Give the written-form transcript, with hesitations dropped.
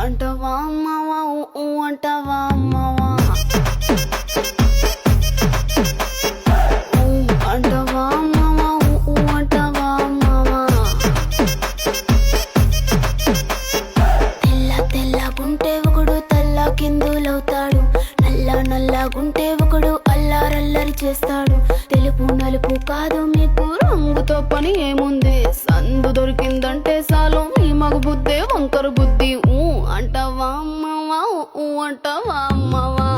అంటవా అమ్మవా ఊ అంటవా అమ్మవా అంటవా అమ్మవా ఊ అంటవా అమ్మవా తెల్ల తెల్లగుంటే ఒకడు తల్ల కిందులవుతాడు నల్ల నల్లగుంటే ఒకడు అల్లారల్లరి చేస్తాడు తెలుపు నలుపు కాదు మీకు రంగుతో పని ఏముంది సందు దొరికిందంటే చాలు మీ మగ బుద్ధే వంకర బుద్ధి ఊ అంటవా అమ్మవా ఊ అంటవా అమ్మవా